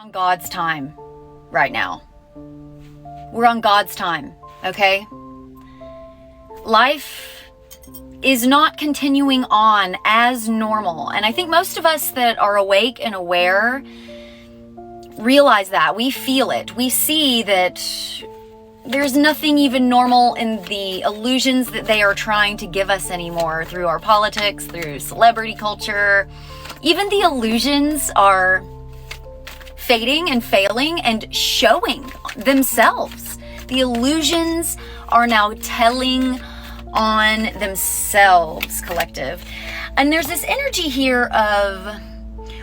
On God's time right now. We're on God's time, okay? Life is not continuing on as normal. And I think most of us that are awake and aware realize that. We feel it. We see that there's nothing even normal in the illusions that they are trying to give us anymore through our politics, through celebrity culture. Even the illusions are fading and failing and showing themselves. The illusions are now telling on themselves, collective. And there's this energy here of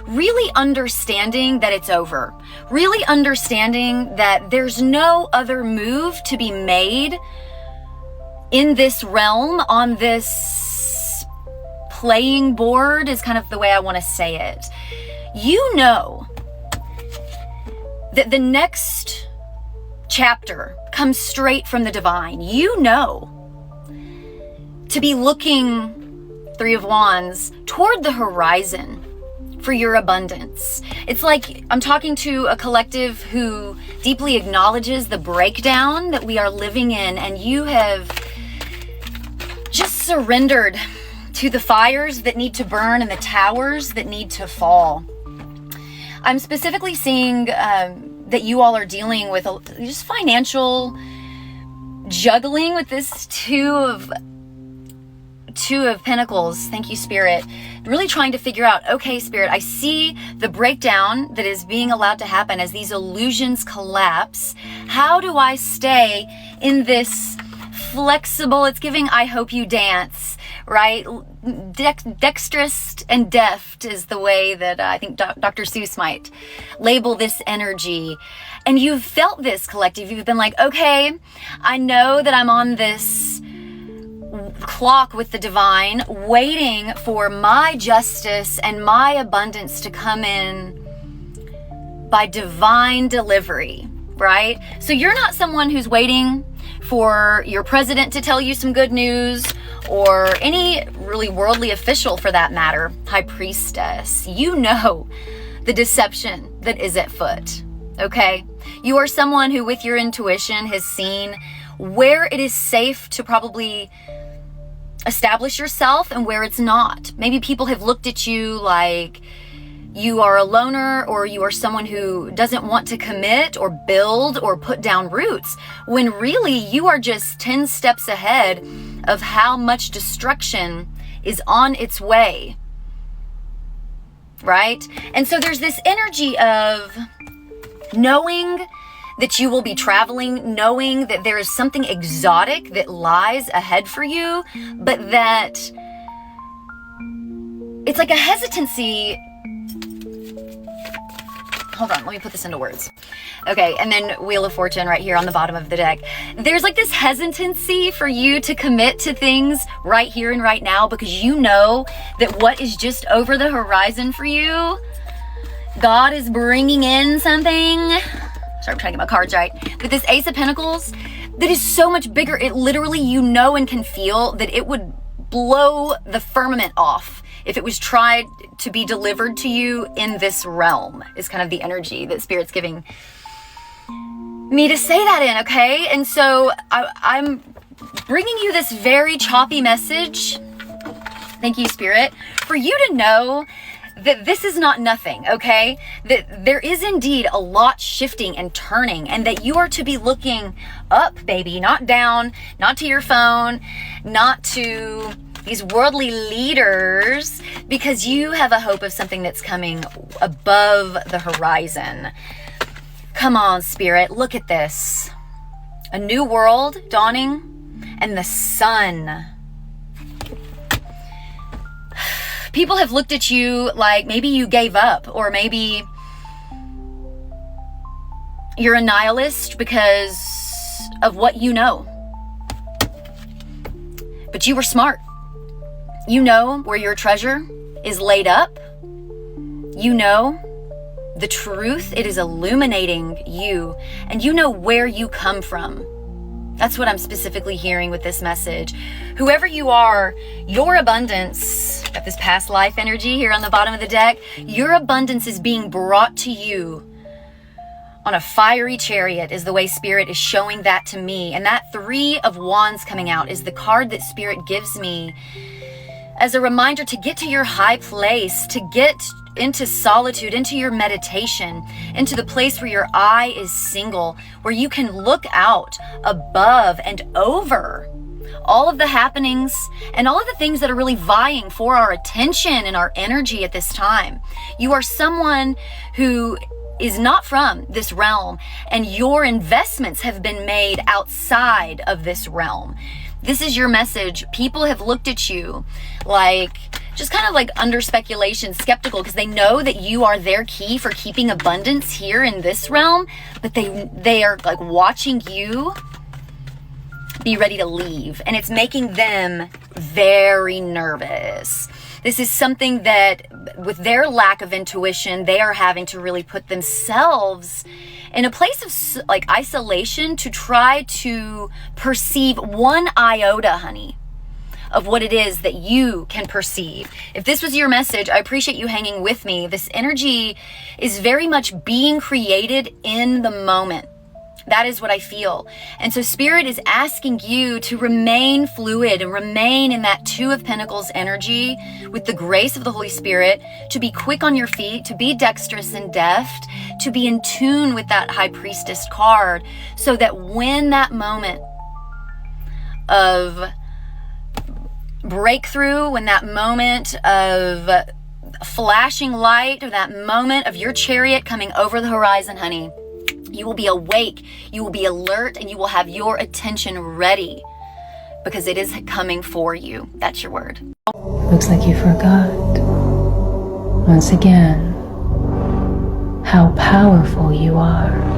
really understanding that it's over. Really understanding that there's no other move to be made in this realm, on this playing board is kind of the way I want to say it. You know that the next chapter comes straight from the divine. You know to be looking, Three of Wands, toward the horizon for your abundance. It's like I'm talking to a collective who deeply acknowledges the breakdown that we are living in, and you have just surrendered to the fires that need to burn and the towers that need to fall. I'm specifically seeing that you all are dealing with just financial juggling with this Two of Pentacles. Thank you, Spirit. Really trying to figure out, okay, Spirit, I see the breakdown that is being allowed to happen as these illusions collapse. How do I stay in this flexible, it's giving I hope you dance, right? Dexterous and deft is the way that I think Dr. Seuss might label this energy. And you've felt this, collective. You've been like, okay, I know that I'm on this clock with the divine, waiting for my justice and my abundance to come in by divine delivery, right? So you're not someone who's waiting for your president to tell you some good news, or any really worldly official for that matter, high priestess. You know the deception that is at foot, okay? You are someone who with your intuition has seen where it is safe to probably establish yourself and where it's not. Maybe people have looked at you like you are a loner, or you are someone who doesn't want to commit or build or put down roots, when really you are just 10 steps ahead of how much destruction is on its way, right? And so there's this energy of knowing that you will be traveling, knowing that there is something exotic that lies ahead for you, but that it's like a hesitancy. Hold on, let me put this into words. Okay, and then Wheel of Fortune right here on the bottom of the deck. There's like this hesitancy for you to commit to things right here and right now, because you know that what is just over the horizon for you, God is bringing in something. Sorry, I'm trying to get my cards right. But this Ace of Pentacles, that is so much bigger. It literally, you know and can feel that it would blow the firmament off if it was tried to be delivered to you in this realm, is kind of the energy that Spirit's giving me to say that in, okay? And so I'm bringing you this very choppy message, thank you, Spirit, for you to know that this is not nothing, okay? That there is indeed a lot shifting and turning, and that you are to be looking up, baby, not down, not to your phone, not to these worldly leaders, because you have a hope of something that's coming above the horizon. Come on, Spirit, look at this. A new world dawning, and the sun. People have looked at you like maybe you gave up, or maybe you're a nihilist because of what you know. But you were smart. You know where your treasure is laid up. You know the truth. It is illuminating you, and you know where you come from. That's what I'm specifically hearing with this message. Whoever you are, your abundance, got this past life energy here on the bottom of the deck, your abundance is being brought to you on a fiery chariot is the way Spirit is showing that to me. And that 3 of Wands coming out is the card that Spirit gives me as a reminder to get to your high place, to get into solitude, into your meditation, into the place where your eye is single, where you can look out above and over all of the happenings and all of the things that are really vying for our attention and our energy at this time. You are someone who is not from this realm, and your investments have been made outside of this realm. This is your message. People have looked at you like, just kind of like under speculation, skeptical, because they know that you are their key for keeping abundance here in this realm, but they are like watching you be ready to leave, and it's making them very nervous. This is something that, with their lack of intuition, they are having to really put themselves in a place of like isolation to try to perceive one iota, honey, of what it is that you can perceive. If this was your message, I appreciate you hanging with me. This energy is very much being created in the moment. That is what I feel. And so Spirit is asking you to remain fluid and remain in that 2 of Pentacles energy with the grace of the Holy Spirit, to be quick on your feet, to be dexterous and deft, to be in tune with that High Priestess card, so that when that moment of breakthrough, when that moment of flashing light, or that moment of your chariot coming over the horizon, honey, you will be awake, you will be alert, and you will have your attention ready, because it is coming for you. That's your word. Looks like you forgot, once again, how powerful you are.